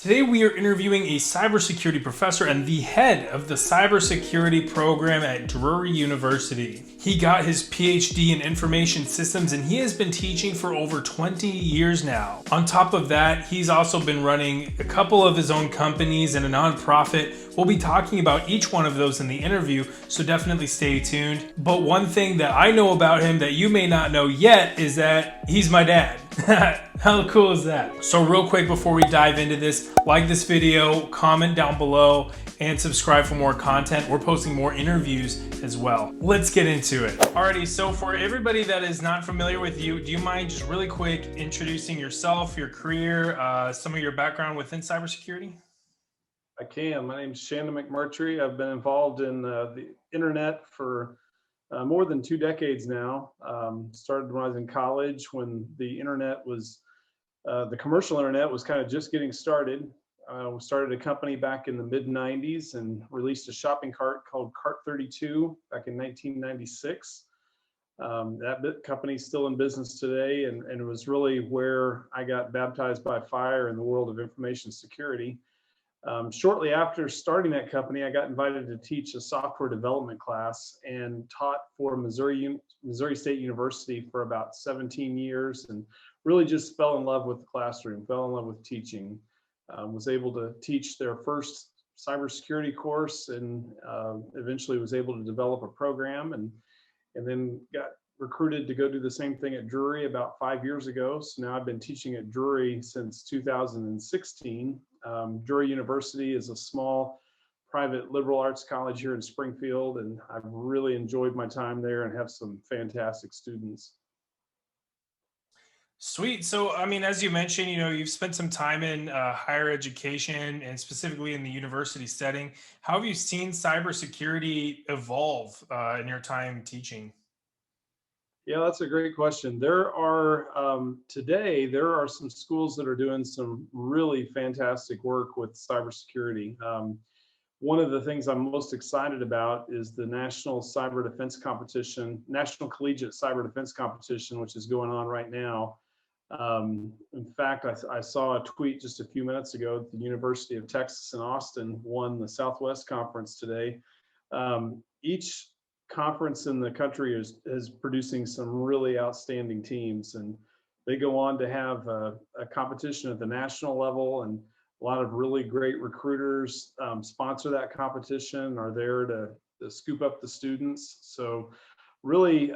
Today we are interviewing a cybersecurity professor and the head of the cybersecurity program at Drury University. He got his PhD in information systems and he has been teaching for over 20 years now. On top of that, he's also been running a couple of his own companies and a nonprofit. We'll be talking about each one of those in the interview, so definitely stay tuned. But one thing that I know about him that you may not know yet is that he's my dad. How cool is that? So real quick before we dive into this, like this video, comment down below, and subscribe for more content. We're posting more interviews as well. Let's get into it. Alrighty, so for everybody that is not familiar with you, do you mind just really quick introducing yourself, your career, some of your background within cybersecurity? I can. My name's Shannon McMurtrey. I've been involved in the internet for more than 2 decades now. Started when I was in college when the internet was, the commercial internet was kind of just getting started. We started a company back in the mid 90s and released a shopping cart called Cart 32 back in 1996. That company's still in business today, and it was really where I got baptized by fire in the world of information security. Shortly after starting that company, I got invited to teach a software development class and taught for Missouri State University for about 17 years, and really just fell in love with the classroom, fell in love with teaching. Was able to teach their first cybersecurity course, and eventually was able to develop a program, and then got recruited to go do the same thing at Drury about 5 years ago. So now I've been teaching at Drury since 2016. Drury University is a small private liberal arts college here in Springfield, and I've really enjoyed my time there and have some fantastic students. Sweet. So, I mean, as you mentioned, you've spent some time in higher education and specifically in the university setting. How have you seen cybersecurity evolve in your time teaching? Yeah, that's a great question. There are today there are some schools that are doing some really fantastic work with cybersecurity. One of the things I'm most excited about is the National Cyber Defense Competition, National Collegiate Cyber Defense Competition, which is going on right now. In fact, I saw a tweet just a few minutes ago that the University of Texas in Austin won the Southwest Conference today. Each conference in the country is producing some really outstanding teams, and they go on to have a competition at the national level, and a lot of really great recruiters sponsor that competition, are there to scoop up the students. So really,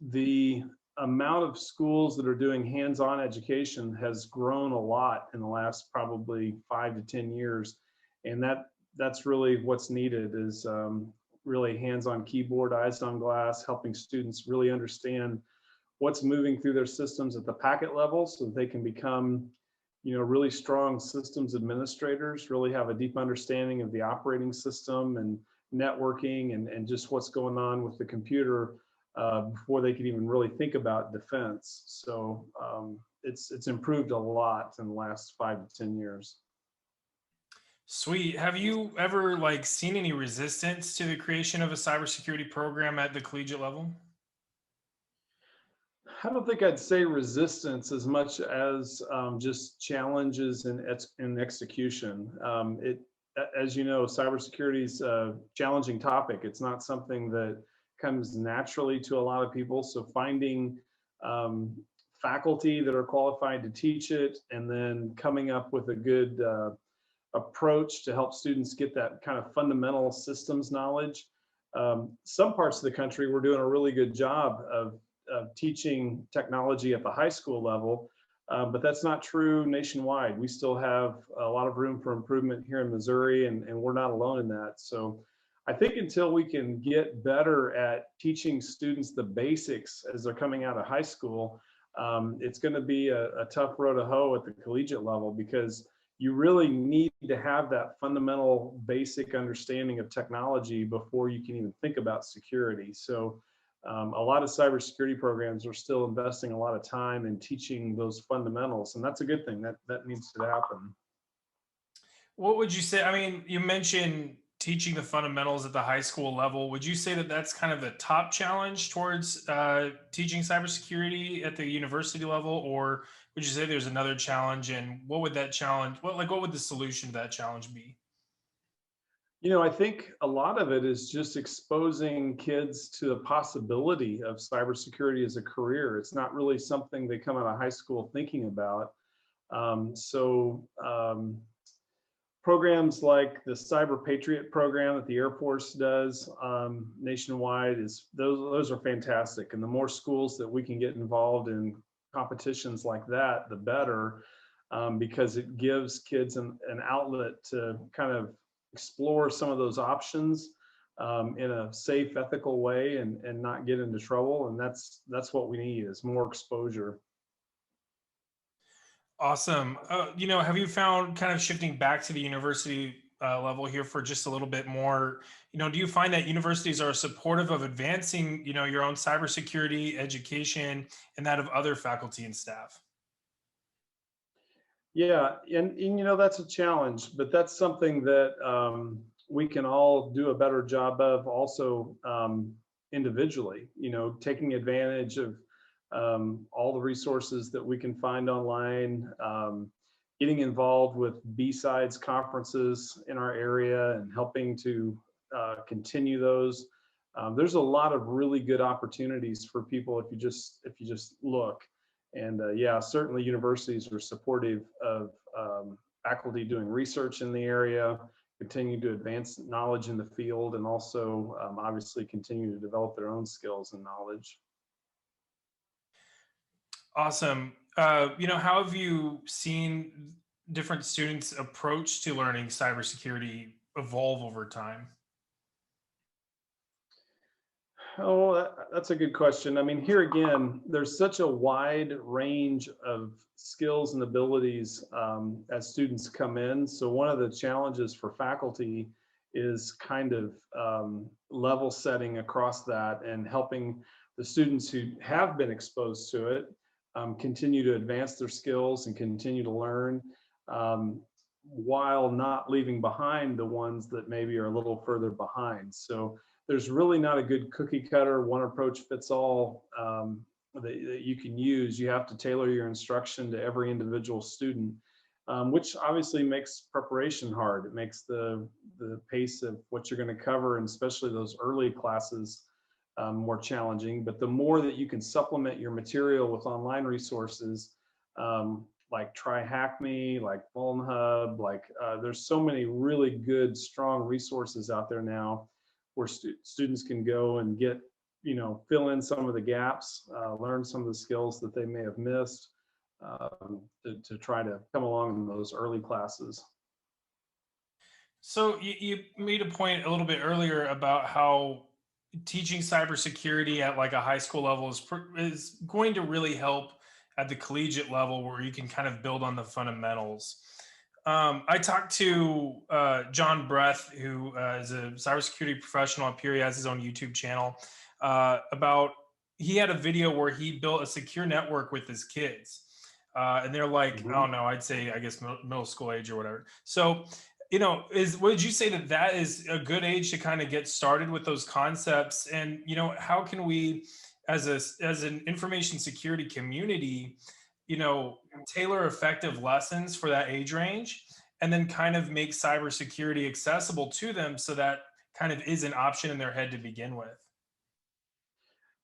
the amount of schools that are doing hands-on education has grown a lot in the last probably 5 to 10 years, and that's really what's needed is really hands on keyboard, eyes on glass, helping students really understand what's moving through their systems at the packet level so that they can become, really strong systems administrators, really have a deep understanding of the operating system and networking and just what's going on with the computer before they can even really think about defense. So it's improved a lot in the last 5 to 10 years. Sweet. Have you ever seen any resistance to the creation of a cybersecurity program at the collegiate level? I don't think I'd say resistance as much as just challenges in execution. As you know, cybersecurity is a challenging topic. It's not something that comes naturally to a lot of people. So finding faculty that are qualified to teach it, and then coming up with a good approach to help students get that kind of fundamental systems knowledge. Some parts of the country, we're doing a really good job of teaching technology at the high school level, but that's not true nationwide. We still have a lot of room for improvement here in Missouri, and we're not alone in that. So I think until we can get better at teaching students the basics as they're coming out of high school, it's going to be a tough row to hoe at the collegiate level, because you really need to have that fundamental basic understanding of technology before you can even think about security. So a lot of cybersecurity programs are still investing a lot of time in teaching those fundamentals, and that's a good thing. That needs to happen. What would you say? I mean, you mentioned teaching the fundamentals at the high school level. Would you say that that's kind of the top challenge towards teaching cybersecurity at the university level, or would you say there's another challenge, and what would that challenge, what would the solution to that challenge be? I think a lot of it is just exposing kids to the possibility of cybersecurity as a career. It's not really something they come out of high school thinking about. Programs like the Cyber Patriot program that the Air Force does nationwide is those are fantastic. And the more schools that we can get involved in competitions like that, the better, because it gives kids an outlet to kind of explore some of those options in a safe, ethical way, and not get into trouble. And that's what we need is more exposure. Awesome. Have you found, kind of shifting back to the university level here for just a little bit more, do you find that universities are supportive of advancing, your own cybersecurity education and that of other faculty and staff? Yeah, and that's a challenge, but that's something that we can all do a better job of also individually, taking advantage of all the resources that we can find online, getting involved with B-sides conferences in our area and helping to continue those. There's a lot of really good opportunities for people if you just look. And yeah, certainly universities are supportive of faculty doing research in the area, continue to advance knowledge in the field, and also obviously continue to develop their own skills and knowledge. Awesome. How have you seen different students' approach to learning cybersecurity evolve over time? Oh, that's a good question. I mean, here again, there's such a wide range of skills and abilities as students come in. So one of the challenges for faculty is kind of level setting across that and helping the students who have been exposed to it continue to advance their skills and continue to learn, while not leaving behind the ones that maybe are a little further behind. So there's really not a good cookie cutter, one approach fits all that you can use. You have to tailor your instruction to every individual student, which obviously makes preparation hard. It makes the pace of what you're going to cover, and especially those early classes, more challenging. But the more that you can supplement your material with online resources, like TryHackMe, like VulnHub, like there's so many really good, strong resources out there now where students can go and get, fill in some of the gaps, learn some of the skills that they may have missed, to try to come along in those early classes. So you made a point a little bit earlier about how teaching cybersecurity at like a high school level is going to really help at the collegiate level, where you can kind of build on the fundamentals. I talked to John Breath, who is a cybersecurity professional up here. He has his own YouTube channel. About He had a video where he built a secure network with his kids, and they're like, I Mhm. don't know, I'd say, I guess, middle school age or whatever. So, would you say that that is a good age to kind of get started with those concepts? And how can we, as an information security community, tailor effective lessons for that age range, and then kind of make cybersecurity accessible to them, so that kind of is an option in their head to begin with?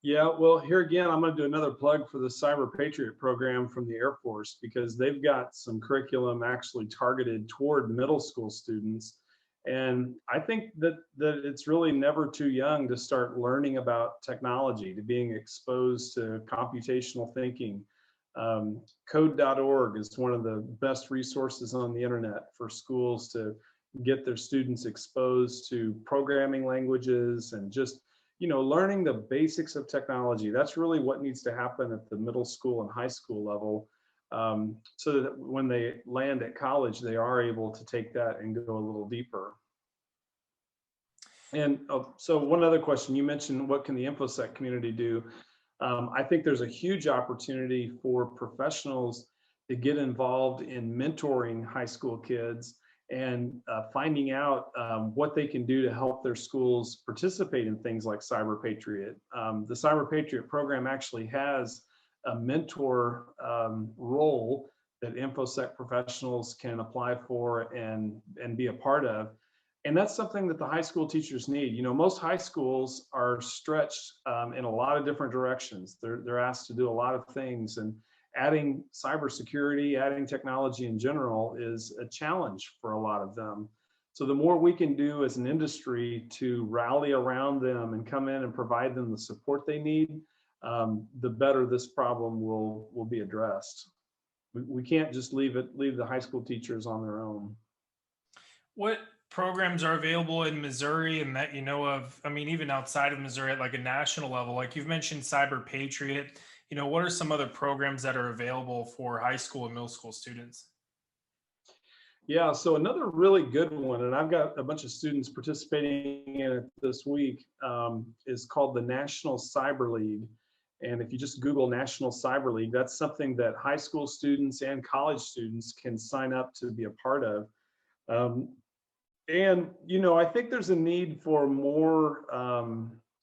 Yeah, well, here again, I'm going to do another plug for the Cyber Patriot program from the Air Force, because they've got some curriculum actually targeted toward middle school students. And I think that it's really never too young to start learning about technology, to being exposed to computational thinking. Code.org is one of the best resources on the internet for schools to get their students exposed to programming languages and just learning the basics of technology. That's really what needs to happen at the middle school and high school level, so that when they land at college, they are able to take that and go a little deeper. And so one other question, you mentioned, what can the infosec community do? I think there's a huge opportunity for professionals to get involved in mentoring high school kids and finding out what they can do to help their schools participate in things like Cyber Patriot. The Cyber Patriot program actually has a mentor role that infosec professionals can apply for and be a part of. And that's something that the high school teachers need. You know, most high schools are stretched in a lot of different directions. They're asked to do a lot of things, and adding cybersecurity, adding technology in general is a challenge for a lot of them. So the more we can do as an industry to rally around them and come in and provide them the support they need, the better this problem will be addressed. We can't just leave the high school teachers on their own. What programs are available in Missouri and that you know of? I mean, even outside of Missouri at like a national level, like you've mentioned Cyber Patriot, what are some other programs that are available for high school and middle school students? Yeah, so another really good one, and I've got a bunch of students participating in it this week, is called the National Cyber League. And if you just Google National Cyber League, that's something that high school students and college students can sign up to be a part of. Um, and, I think there's a need for more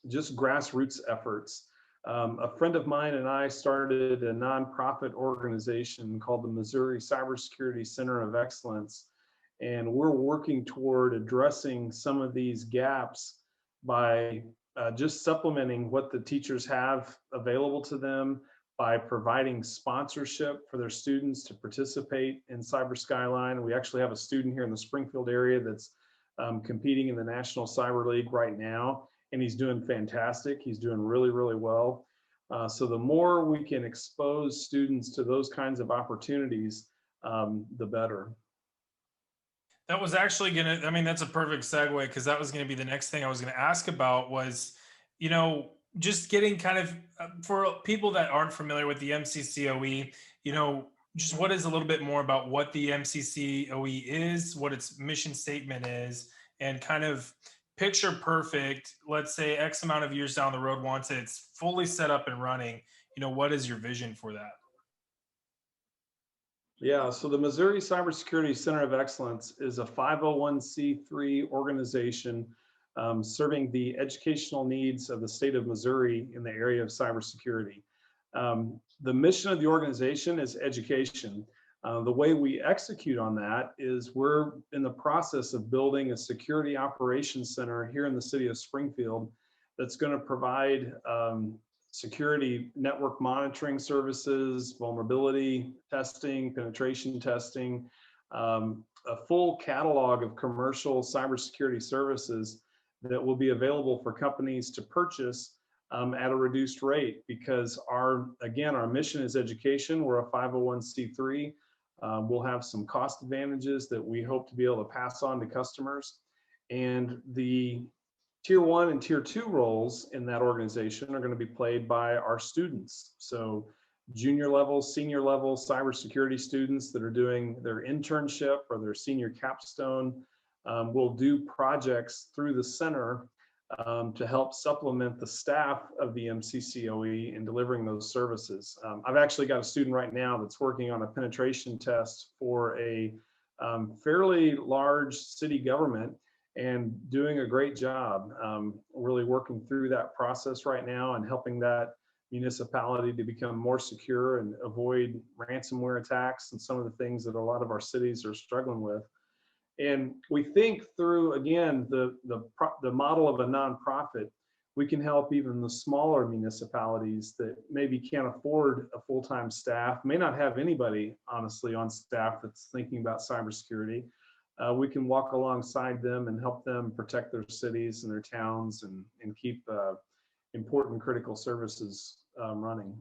just grassroots efforts. A friend of mine and I started a nonprofit organization called the Missouri Cybersecurity Center of Excellence. And we're working toward addressing some of these gaps by just supplementing what the teachers have available to them, by providing sponsorship for their students to participate in Cyber Skyline. We actually have a student here in the Springfield area that's competing in the National Cyber League right now, and he's doing fantastic. He's doing really, really well. So the more we can expose students to those kinds of opportunities, the better. That was actually I mean, that's a perfect segue because that was gonna be the next thing I was gonna ask about was, just getting kind of for people that aren't familiar with the MCCOE, just what is a little bit more about what the MCCOE is, what its mission statement is, and kind of picture perfect, let's say X amount of years down the road, once it's fully set up and running, what is your vision for that? Yeah, so the Missouri Cybersecurity Center of Excellence is a 501c3 organization serving the educational needs of the state of Missouri in the area of cybersecurity. The mission of the organization is education. The way we execute on that is we're in the process of building a security operations center here in the city of Springfield that's going to provide security network monitoring services, vulnerability testing, penetration testing, a full catalog of commercial cybersecurity services that will be available for companies to purchase at a reduced rate, because our mission is education. We're a 501c3. We'll have some cost advantages that we hope to be able to pass on to customers. And the Tier 1 and Tier 2 roles in that organization are going to be played by our students. So junior level, senior level cybersecurity students that are doing their internship or their senior capstone will do projects through the center to help supplement the staff of the MCCOE in delivering those services. I've actually got a student right now that's working on a penetration test for a fairly large city government and doing a great job, really working through that process right now and helping that municipality to become more secure and avoid ransomware attacks and some of the things that a lot of our cities are struggling with. And we think through, again, the model of a nonprofit, we can help even the smaller municipalities that maybe can't afford a full-time staff, may not have anybody, honestly, on staff that's thinking about cybersecurity. We can walk alongside them and help them protect their cities and their towns and keep important critical services running.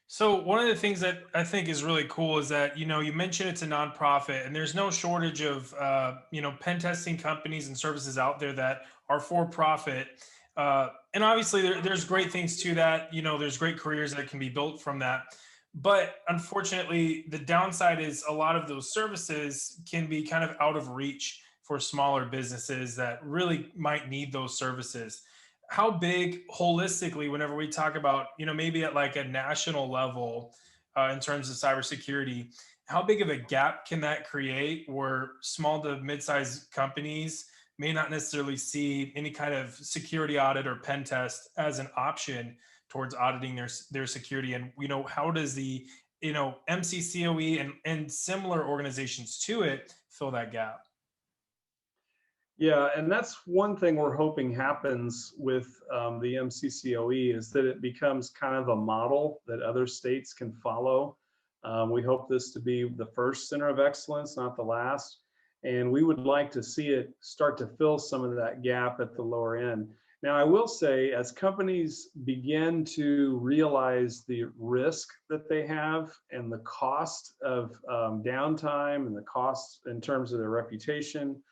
So one of the things that I think is really cool is that you mentioned it's a nonprofit, and there's no shortage of pen testing companies and services out there that are for profit. And obviously, there's great things to that. There's great careers that can be built from that. But unfortunately, the downside is a lot of those services can be kind of out of reach for smaller businesses that really might need those services. How big holistically, whenever we talk about, maybe at like a national level in terms of cybersecurity, how big of a gap can that create where small to mid-sized companies may not necessarily see any kind of security audit or pen test as an option towards auditing their security? And, how does the, MCCOE and similar organizations to it fill that gap? Yeah, and that's one thing we're hoping happens with the MCCOE is that it becomes kind of a model that other states can follow. We hope this to be the first center of excellence, not the last. And we would like to see it start to fill some of that gap at the lower end. Now, I will say, as companies begin to realize the risk that they have and the cost of downtime and the cost in terms of their reputation,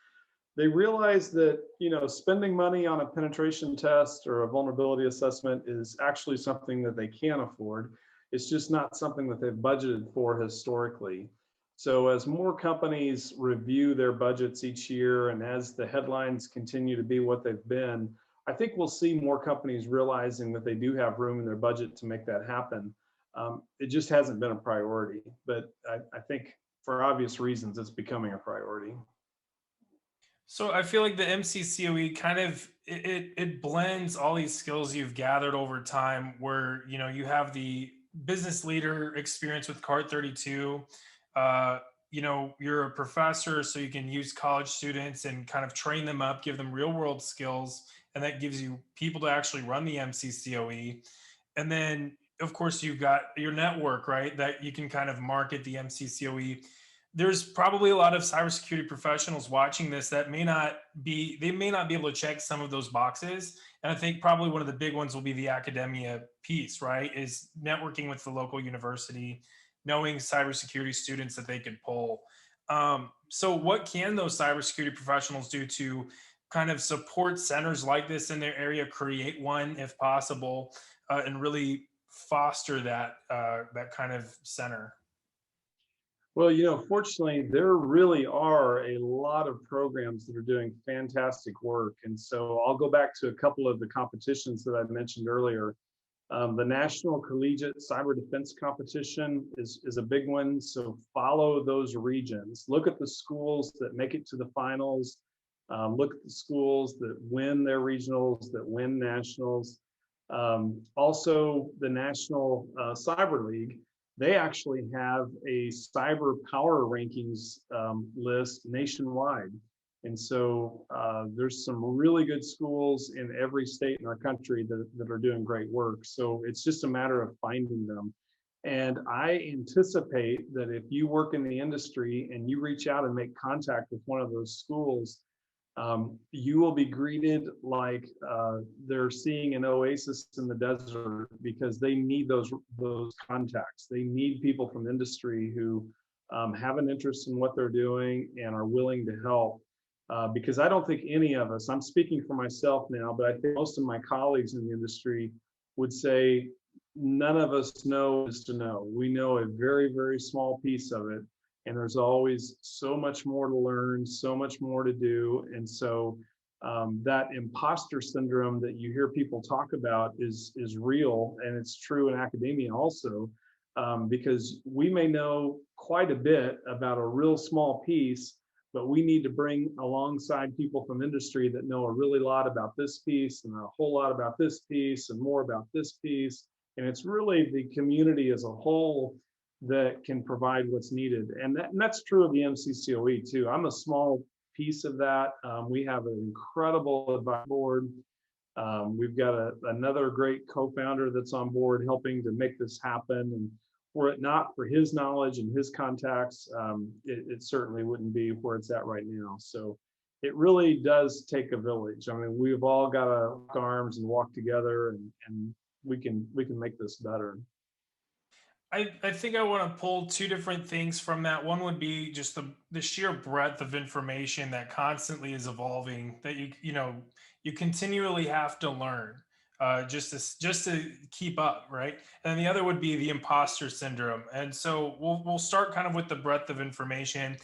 they realize that spending money on a penetration test or a vulnerability assessment is actually something that they can afford. It's just not something that they've budgeted for historically. So as more companies review their budgets each year and as the headlines continue to be what they've been, I think we'll see more companies realizing that they do have room in their budget to make that happen. It just hasn't been a priority, but I think for obvious reasons it's becoming a priority. So I feel like the MCCOE kind of it blends all these skills you've gathered over time, where you have the business leader experience with Card 32. Uh, you're a professor, so you can use college students and kind of train them up, give them real world skills, and that gives you people to actually run the MCCOE. And then, of course, you've got your network, right? That you can kind of market the MCCOE. There's probably a lot of cybersecurity professionals watching this that they may not be able to check some of those boxes. And I think probably one of the big ones will be the academia piece, right? Is networking with the local university, knowing cybersecurity students that they could pull. So what can those cybersecurity professionals do to kind of support centers like this in their area, create one if possible, and really foster that kind of center? Well, fortunately, there really are a lot of programs that are doing fantastic work. And so I'll go back to a couple of the competitions that I mentioned earlier. The National Collegiate Cyber Defense Competition is a big one. So follow those regions. Look at the schools that make it to the finals. Look at the schools that win their regionals, that win nationals. Also, the National Cyber League, they actually have a cyber power rankings list nationwide. And so there's some really good schools in every state in our country that are doing great work. So it's just a matter of finding them. And I anticipate that if you work in the industry and you reach out and make contact with one of those schools, you will be greeted like they're seeing an oasis in the desert, because they need those contacts. They need people from industry who have an interest in what they're doing and are willing to help. Because I don't think any of us, I'm speaking for myself now, but I think most of my colleagues in the industry would say none of us know is to know. We know a very, very small piece of it. And there's always so much more to learn, so much more to do. And so that imposter syndrome that you hear people talk about is real, and it's true in academia also, because we may know quite a bit about a real small piece, but we need to bring alongside people from industry that know a really lot about this piece and a whole lot about this piece and more about this piece. And it's really the community as a whole that can provide what's needed. And that's true of the MCCOE too. I'm a small piece of that. We have an incredible advisory board. We've got another great co-founder that's on board helping to make this happen. And were it not for his knowledge and his contacts, it certainly wouldn't be where it's at right now. So it really does take a village. I mean, we've all got to lock arms and walk together, and we can make this better. I think I want to pull two different things from that. One would be just the sheer breadth of information that constantly is evolving, that you continually have to learn, just to keep up, right? And the other would be the imposter syndrome. And so we'll start kind of with the breadth of information,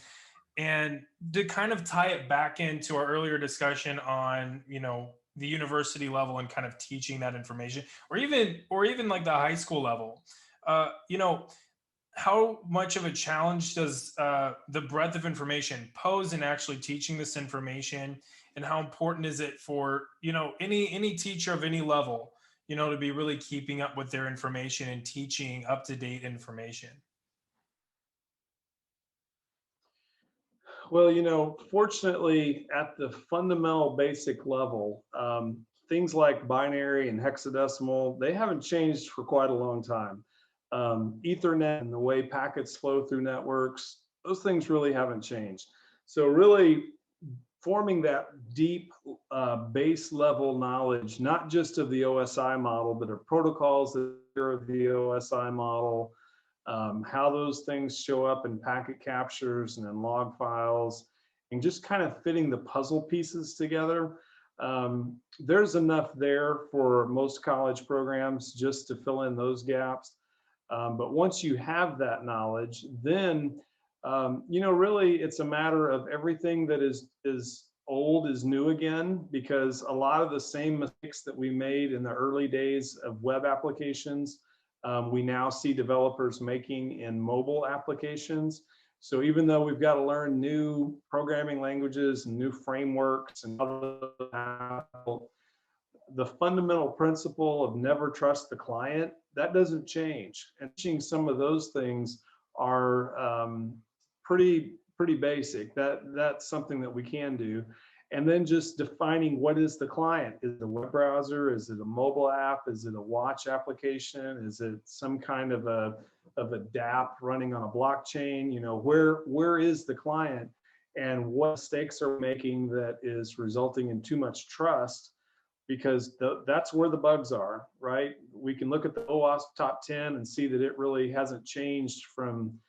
and to kind of tie it back into our earlier discussion on the university level and kind of teaching that information, or even like the high school level. How much of a challenge does the breadth of information pose in actually teaching this information, and how important is it for any teacher of any level to be really keeping up with their information and teaching up-to-date information? Well, fortunately, at the fundamental basic level, things like binary and hexadecimal, they haven't changed for quite a long time. Ethernet and the way packets flow through networks, those things really haven't changed. So really forming that deep base level knowledge, not just of the OSI model, but of protocols that are of the OSI model, how those things show up in packet captures and in log files, and just kind of fitting the puzzle pieces together. There's enough there for most college programs just to fill in those gaps. But once you have that knowledge, then really it's a matter of everything that is old is new again, because a lot of the same mistakes that we made in the early days of web applications, we now see developers making in mobile applications. So even though we've got to learn new programming languages and new frameworks and the fundamental principle of never trust the client, that doesn't change. And teaching some of those things are pretty basic. That's something that we can do. And then just defining what is the client. Is it a web browser? Is it a mobile app? Is it a watch application? Is it some kind of a DApp running on a blockchain? Where is the client, and what mistakes are we making that is resulting in too much trust? Because that's where the bugs are, right? We can look at the OWASP top 10 and see that it really hasn't changed from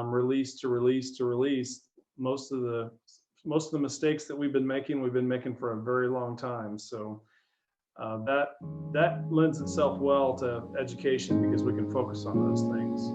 release to release to release. Most of the mistakes that we've been making for a very long time. So that lends itself well to education, because we can focus on those things.